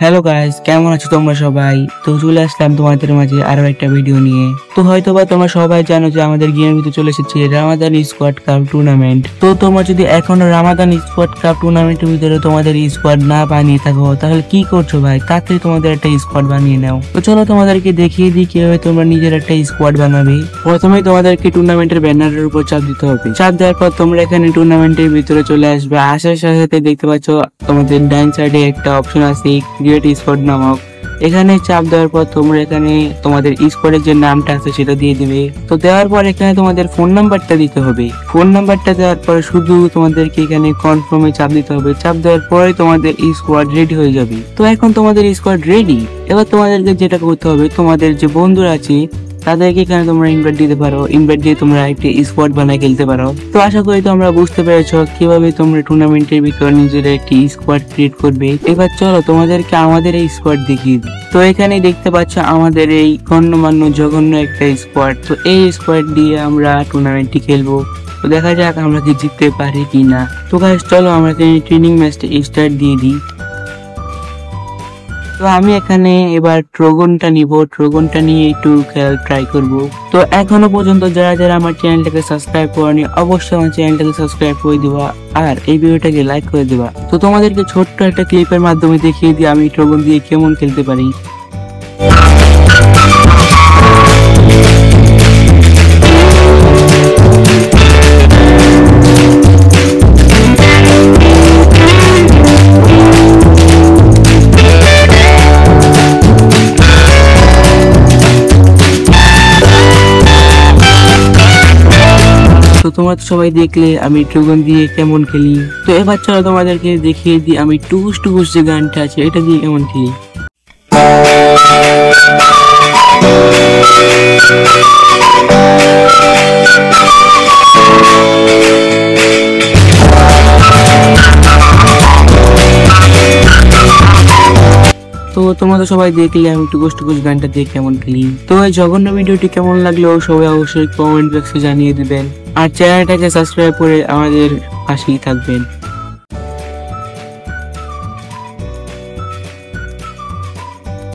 Hello guys, কেমন আছো তোমরা সবাই? তো চলে আসলাম তোমাদের মাঝে আরো একটা ভিডিও নিয়ে। তো হয়তোবা তোমরা সবাই জানো যে আমাদের গেমের ভিতরে চলে এসেছে রামাদান স্কোয়াড কাপ টুর্নামেন্ট। তো তোমরা যদি এখনো রামাদান স্কোয়াড কাপ টুর্নামেন্টের ভিতরে তোমাদের স্কোয়াড না বানিয়ে থাকো তাহলে কি করছো ভাই? তাড়াতাড়ি তোমাদের একটা স্কোয়াড বানিয়ে নাও। তো চলো তোমাদেরকে দেখিয়ে দিই কিভাবে তোমরা নিজের একটা স্কোয়াড বানাবে। প্রথমে তোমাদেরকে টুর্নামেন্টের ব্যানারের উপর চাপ দিতে হবে। চাপ দেওয়ার পর তোমরা এখানে টুর্নামেন্টের ভিতরে চলে আসবে। আসার সাথে সাথে দেখতে পাচ্ছ তোমাদের ডান সাইডে একটা অপশন আছে ক্রিয়েট স্কোয়াড নামক। এখানে চাপ দেওয়ার পর তোমরা এখানে তোমাদের স্কোয়াডের যে নামটা আছে সেটা দিয়ে দিবে। তো দেওয়ার পর এখানে তোমাদের ফোন নাম্বারটা দিতে হবে। ফোন নাম্বারটা দেওয়ার পরে শুধু তোমাদেরকে এখানে কনফার্মে চাপ দিতে হবে। চাপ দেওয়ার পরে তোমাদের স্কোয়াড রেডি হয়ে যাবে। তো এখন তোমাদের স্কোয়াড রেডি। এবার তোমাদেরকে যেটা করতে হবে, তোমাদের যে বন্ধুরা আছে তাদেরকে এখানে তোমরা ইনভাইট দিতে পারো। ইনভাইট দিয়ে তোমরা একটি স্কোয়াড বানায় খেলতে পারো। তো আশা করি তোমরা বুঝতে পেরেছো কিভাবে তোমরা টুর্নামেন্টের ভিতর নিজের একটি স্কোয়াড ক্রিয়েট করবে। এবার চলো তোমাদেরকে আমাদের এই স্কোয়াড দেখিয়ে দিই। তো এখানে দেখতে পাচ্ছ আমাদের এই গণ্যমান্য জঘন্য একটা স্কোয়াড। তো এই স্কোয়াড দিয়ে আমরা টুর্নামেন্টটি খেলবো। তো দেখা যাক আমরা কি জিততে পারি কিনা। তো গাইস চলো আমরা ট্রেনিং ম্যাচটা স্টার্ট দিয়ে দিই। তো আমি এখানে এবার ট্রোগনটা নিব। ট্রোগনটা নিয়ে একটু খেলা ট্রাই করব। তো এখনো পর্যন্ত যারা যারা আমার চ্যানেলটাকে সাবস্ক্রাইব করেনি অবশ্যই আমার চ্যানেলটাকে সাবস্ক্রাইব করে দিবা আর এই ভিডিওটাকে লাইক করে দিবা। তো তোমাদেরকে ছোট্ট একটা ক্লিপের মাধ্যমে দেখিয়ে দিই আমি ট্রোগন দিয়ে কেমন খেলতে পারি। তো তোমরা তো সবাই দেখলে আমি ট্রোগন দিয়ে কেমন খেলি। তো এবার চলো তোমাদেরকে দেখিয়ে দিই আমি টুকুস টুকুস যে গানটা আছে এটা দিয়ে কেমন খেলি। তো তোমরা তো সবাই দেখলে আমি টুকুস টুকুস গানটা দিয়ে কেমন খেলি। তো এই জঘন্য ভিডিওটি কেমন লাগলো সবাই অবশ্যই কমেন্ট বক্সে জানিয়ে দিবেন আর চ্যানেলটাকে সাবস্ক্রাইব করে আমাদের পাশেই থাকবেন।